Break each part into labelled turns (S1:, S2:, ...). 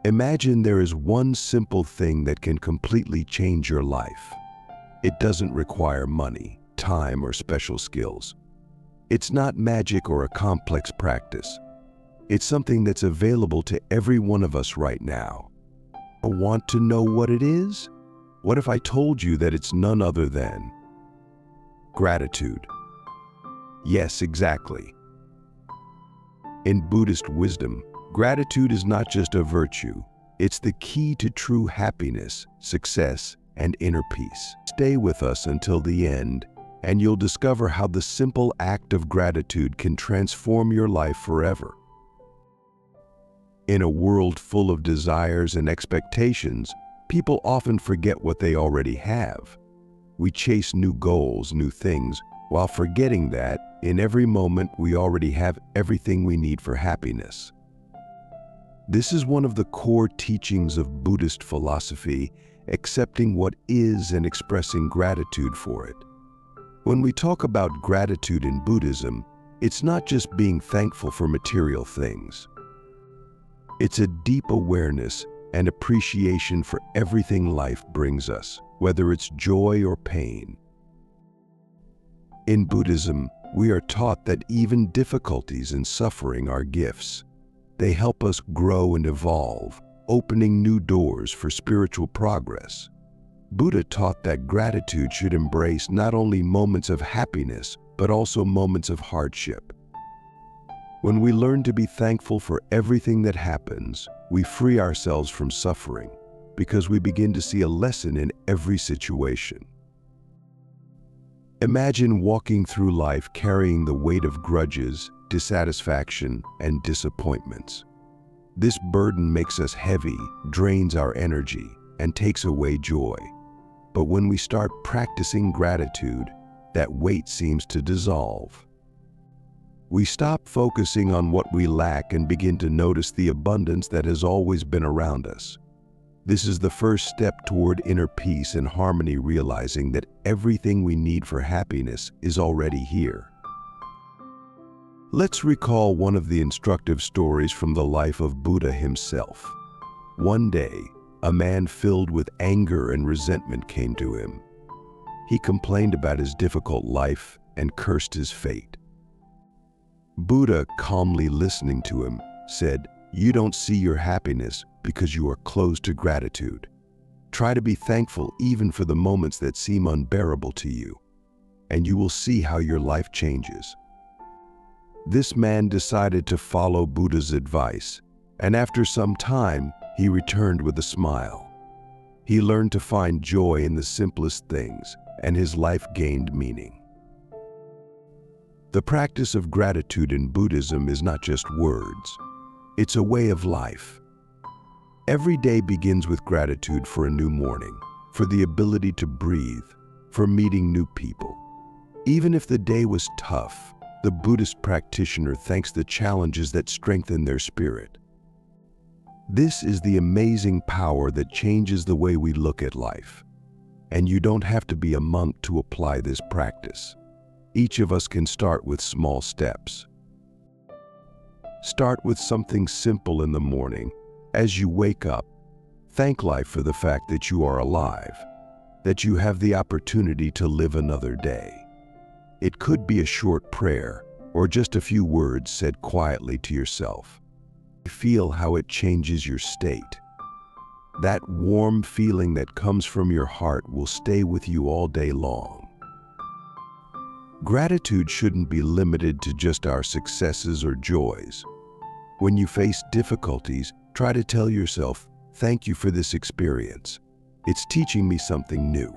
S1: Imagine there is one simple thing that can completely change your life. It doesn't require money, time, or special skills. It's not magic or a complex practice. It's something that's available to every one of us right now. Want to know what it is? What if I told you that it's none other than gratitude? Yes, exactly. In Buddhist wisdom, gratitude is not just a virtue. It's the key to true happiness, success, and inner peace. Stay with us until the end, and you'll discover how the simple act of gratitude can transform your life forever. In a world full of desires and expectations, people often forget what they already have. We chase new goals, new things, while forgetting that, in every moment, we already have everything we need for happiness. This is one of the core teachings of Buddhist philosophy, accepting what is and expressing gratitude for it. When we talk about gratitude in Buddhism, it's not just being thankful for material things. It's a deep awareness and appreciation for everything life brings us, whether it's joy or pain. In Buddhism, we are taught that even difficulties and suffering are gifts. They help us grow and evolve, opening new doors for spiritual progress. Buddha taught that gratitude should embrace not only moments of happiness, but also moments of hardship. When we learn to be thankful for everything that happens, we free ourselves from suffering because we begin to see a lesson in every situation. Imagine walking through life carrying the weight of grudges, dissatisfaction, and disappointments. This burden makes us heavy, drains our energy, and takes away joy. But when we start practicing gratitude, that weight seems to dissolve. We stop focusing on what we lack and begin to notice the abundance that has always been around us. This is the first step toward inner peace and harmony, realizing that everything we need for happiness is already here. Let's recall one of the instructive stories from the life of Buddha himself. One day, a man filled with anger and resentment came to him. He complained about his difficult life and cursed his fate. Buddha, calmly listening to him, said, "You don't see your happiness because you are closed to gratitude. Try to be thankful even for the moments that seem unbearable to you, and you will see how your life changes." This man decided to follow Buddha's advice, and after some time, he returned with a smile. He learned to find joy in the simplest things, and his life gained meaning. The practice of gratitude in Buddhism is not just words. It's a way of life. Every day begins with gratitude for a new morning, for the ability to breathe, for meeting new people. Even if the day was tough, the Buddhist practitioner thanks the challenges that strengthen their spirit. This is the amazing power that changes the way we look at life. And you don't have to be a monk to apply this practice. Each of us can start with small steps. Start with something simple in the morning. As you wake up, thank life for the fact that you are alive, that you have the opportunity to live another day. It could be a short prayer or just a few words said quietly to yourself. Feel how it changes your state. That warm feeling that comes from your heart will stay with you all day long. Gratitude shouldn't be limited to just our successes or joys. When you face difficulties, try to tell yourself, "Thank you for this experience. It's teaching me something new."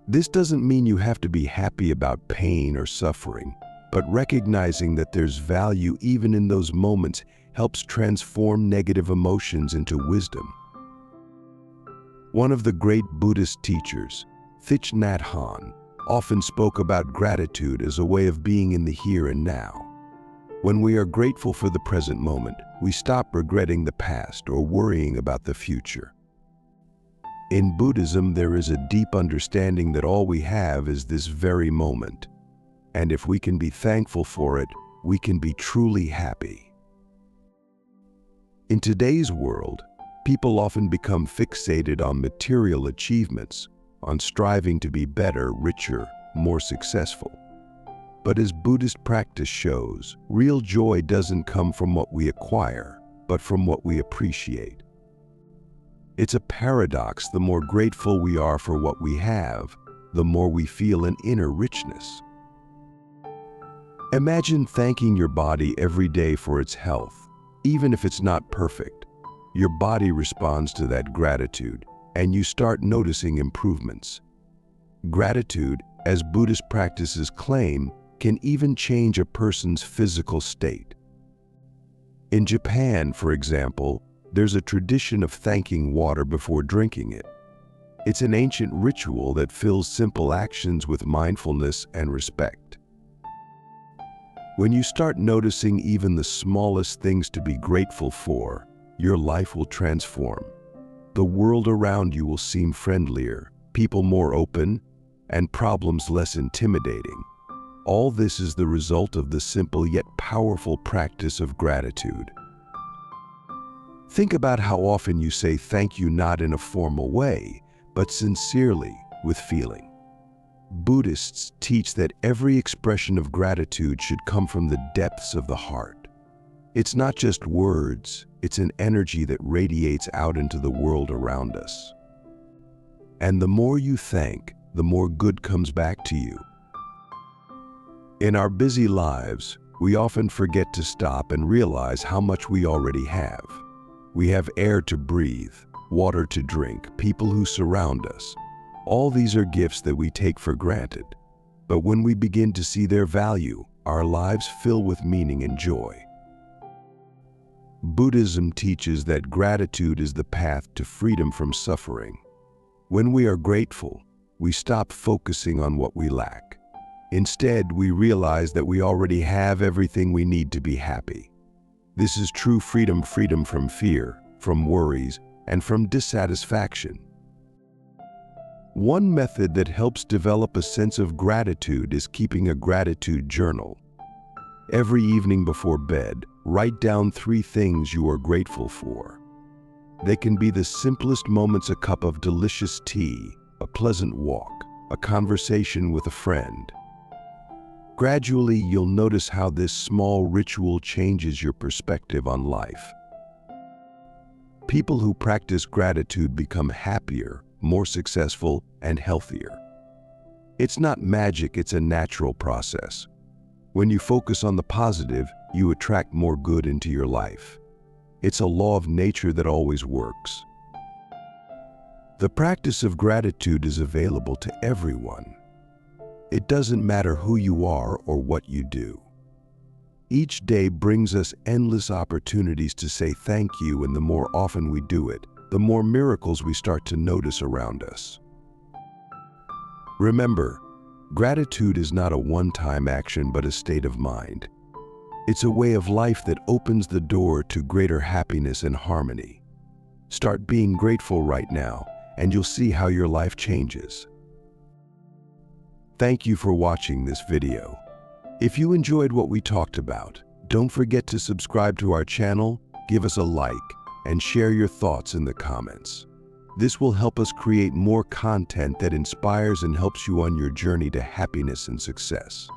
S1: This doesn't mean you have to be happy about pain or suffering, but recognizing that there's value even in those moments helps transform negative emotions into wisdom. One of the great Buddhist teachers, Thich Nhat Hanh, often spoke about gratitude as a way of being in the here and now. When we are grateful for the present moment, we stop regretting the past or worrying about the future. In Buddhism, there is a deep understanding that all we have is this very moment. And if we can be thankful for it, we can be truly happy. In In today's world, people often become fixated on material achievements, on striving to be better, richer, more successful. But as Buddhist practice shows, real joy doesn't come from what we acquire, but from what we appreciate. It's a paradox. The more grateful we are for what we have, the more we feel an inner richness. Imagine thanking your body every day for its health. Even if it's not perfect, your body responds to that gratitude, and you start noticing improvements. Gratitude, as Buddhist practices claim, can even change a person's physical state. In Japan, for example, there's a tradition of thanking water before drinking it. It's an ancient ritual that fills simple actions with mindfulness and respect. When you start noticing even the smallest things to be grateful for, your life will transform. The world around you will seem friendlier, people more open, and problems less intimidating. All this is the result of the simple yet powerful practice of gratitude. Think about how often you say thank you not in a formal way, but sincerely, with feeling. Buddhists teach that every expression of gratitude should come from the depths of the heart. It's not just words, it's an energy that radiates out into the world around us. And the more you thank, the more good comes back to you. In our busy lives, we often forget to stop and realize how much we already have. We have air to breathe, water to drink, people who surround us. All these are gifts that we take for granted. But when we begin to see their value, our lives fill with meaning and joy. Buddhism teaches that gratitude is the path to freedom from suffering. When we are grateful, we stop focusing on what we lack. Instead, we realize that we already have everything we need to be happy. This is true freedom from fear, from worries, and from dissatisfaction. One method that helps develop a sense of gratitude is keeping a gratitude journal. Every evening before bed, write down 3 things you are grateful for. They can be the simplest moments: a cup of delicious tea, a pleasant walk, a conversation with a friend. Gradually, you'll notice how this small ritual changes your perspective on life. People who practice gratitude become happier, more successful, and healthier. It's not magic, it's a natural process. When you focus on the positive, you attract more good into your life. It's a law of nature that always works. The practice of gratitude is available to everyone. It doesn't matter who you are or what you do. Each day brings us endless opportunities to say thank you, and the more often we do it, the more miracles we start to notice around us. Remember, gratitude is not a one-time action but a state of mind. It's a way of life that opens the door to greater happiness and harmony. Start being grateful right now, and you'll see how your life changes. Thank you for watching this video. If you enjoyed what we talked about, don't forget to subscribe to our channel, give us a like, and share your thoughts in the comments. This will help us create more content that inspires and helps you on your journey to happiness and success.